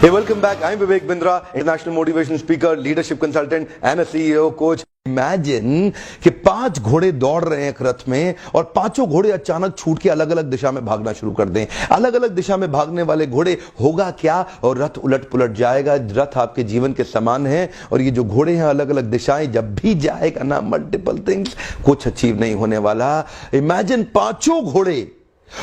Hey, welcome back. I'm Vivek Bindra, international motivation speaker, leadership consultant and a CEO coach. Imagine कि 5 घोड़े दौड़ रहे हैं एक रथ में और पांचों घोड़े अचानक छूट के अलग अलग दिशा में भागना शुरू कर दें। अलग अलग दिशा में भागने वाले घोड़े होगा क्या, और रथ उलट पुलट जाएगा। रथ आपके जीवन के समान है और ये जो घोड़े हैं अलग अलग दिशाएं जब भी जाएगा ना, मल्टीपल थिंग्स, कुछ अचीव नहीं होने वाला। इमेजिन 5 घोड़े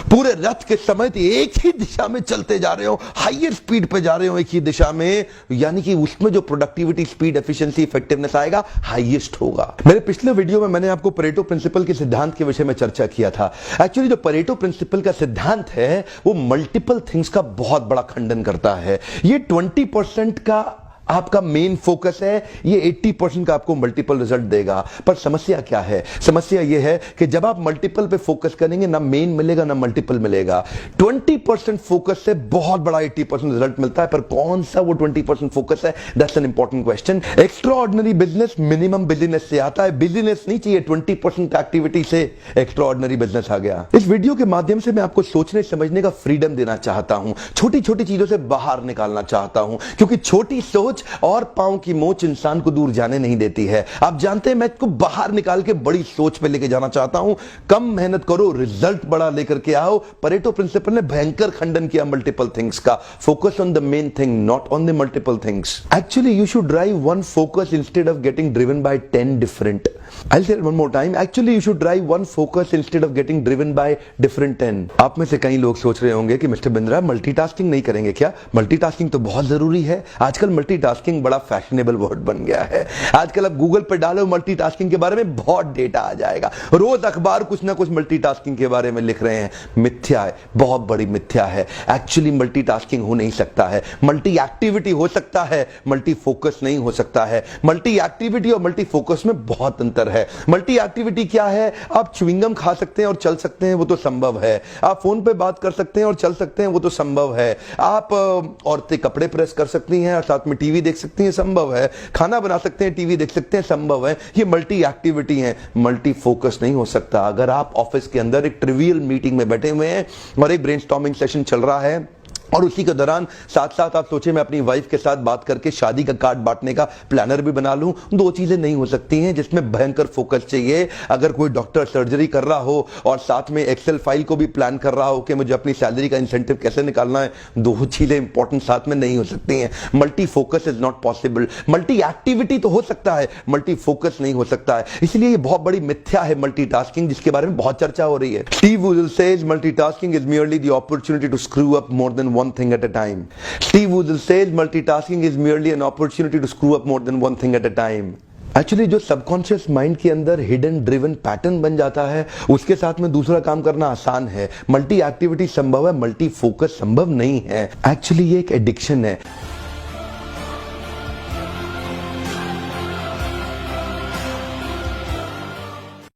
पूरे रथ के समय एक ही दिशा में चलते जा रहे हो, हाईयर स्पीड पे जा रहे हो एक ही दिशा में, यानी कि उसमें जो प्रोडक्टिविटी, स्पीड, एफिशिएंसी, इफेक्टिवनेस आएगा हाईएस्ट होगा। मेरे पिछले वीडियो में मैंने आपको परेटो प्रिंसिपल के सिद्धांत के विषय में चर्चा किया था। एक्चुअली जो परेटो प्रिंसिपल का सिद्धांत है वो मल्टीपल थिंग्स का बहुत बड़ा खंडन करता है। ये 20% का आपका मेन फोकस है, ये 80% का आपको मल्टीपल रिजल्ट देगा। पर समस्या क्या है? समस्या ये है कि जब आप मल्टीपल पे फोकस करेंगे ना मेन मिलेगा ना मल्टीपल मिलेगा। 20% फोकस से बहुत बड़ा 80% रिजल्ट मिलता है, पर कौन सा वो 20% फोकस है? That's an important question. Extraordinary business minimum business से आता है, बिजनेस नहीं चाहिए 20% एक्टिविटी से एक्स्ट्राऑर्डिनरी बिजनेस आ गया। इस वीडियो के माध्यम से मैं आपको सोचने समझने का फ्रीडम देना चाहता हूं, छोटी छोटी चीजों से बाहर निकालना चाहता हूं, क्योंकि छोटी सोच और पांव की मोच इंसान को दूर जाने नहीं देती है। आप जानते हैं मैं इसको बाहर निकाल के बड़ी सोच पे लेके जाना चाहता हूं। कम मेहनत करो, रिजल्ट बड़ा लेकर के आओ। परेटो प्रिंसिपल ने भयंकर खंडन किया मल्टीपल थिंग्स का। Focus on the main thing, not on the multiple things. Actually you should drive one focus instead of getting driven by 10 different. I'll say it one more time. Actually, you should drive one focus instead of getting driven by different 10. आप में से कई लोग सोच रहे होंगे कि mister Bindra multitasking नहीं करेंगे क्या? मल्टीटास्किंग तो बहुत जरूरी है। आजकल मल्टीटास्किंग बड़ा फैशनेबल वर्ड बन गया है। आजकल आप गूगल पर डालो मल्टीटास्किंग के बारे में, बहुत डेटा आ जाएगा। रोज अखबार कुछ ना कुछ मल्टीटास्किंग के बारे में लिख रहे हैं। मिथ्या है, बहुत बड़ी मिथ्या है। एक्चुअली मल्टीटास्किंग हो नहीं सकता है। मल्टी एक्टिविटी हो सकता है, मल्टी फोकस नहीं हो सकता है। मल्टी एक्टिविटी और मल्टी फोकस में बहुत अंतर है। मल्टी एक्टिविटी क्या है? आप च्युइंगम खा सकते हैं और चल सकते हैं, वो तो संभव है। आप फोन पे बात कर सकते हैं और चल सकते हैं, वो तो संभव है। आप औरतें कपड़े प्रेस कर सकती हैं और साथ में टीवी देख सकती हैं, संभव है। खाना बना सकते हैं, टीवी देख सकते हैं, संभव है। ये मल्टी एक्टिविटी है, मल्टी फोकस नहीं हो सकता। अगर आप ऑफिस के अंदर एक ट्रिवियल मीटिंग में बैठे हुए हैं और एक ब्रेनस्टॉर्मिंग सेशन चल रहा है और उसी के दौरान साथ साथ आप सोचे मैं अपनी वाइफ के साथ बात करके शादी का कार्ड बांटने का प्लानर भी बना लूं, दो चीजें नहीं हो सकती हैं जिसमें भयंकर फोकस चाहिए। अगर कोई डॉक्टर सर्जरी कर रहा हो और साथ में एक्सेल फाइल को भी प्लान कर रहा हो कि मुझे अपनी सैलरी का इंसेंटिव कैसे निकालना है, दो चीजें इंपॉर्टेंट साथ में नहीं हो सकती हैं। Multi focus is not possible. Multi activity तो हो सकता है, मल्टी फोकस नहीं हो सकता है। इसलिए ये बहुत बड़ी मिथ्या है मल्टीटास्किंग, जिसके बारे में बहुत चर्चा हो रही है। Steve Uzzell says multitasking is merely the opportunity to screw up more than one thing at a time. Steve Woodall says multitasking is merely an opportunity to screw up more than one thing at a time. Actually जो subconscious mind के अंदर hidden driven pattern बन जाता है, उसके साथ में दूसरा काम करना आसान है। मल्टी एक्टिविटी संभव है, मल्टी फोकस संभव नहीं है। एक्चुअली ये एक एडिक्शन है।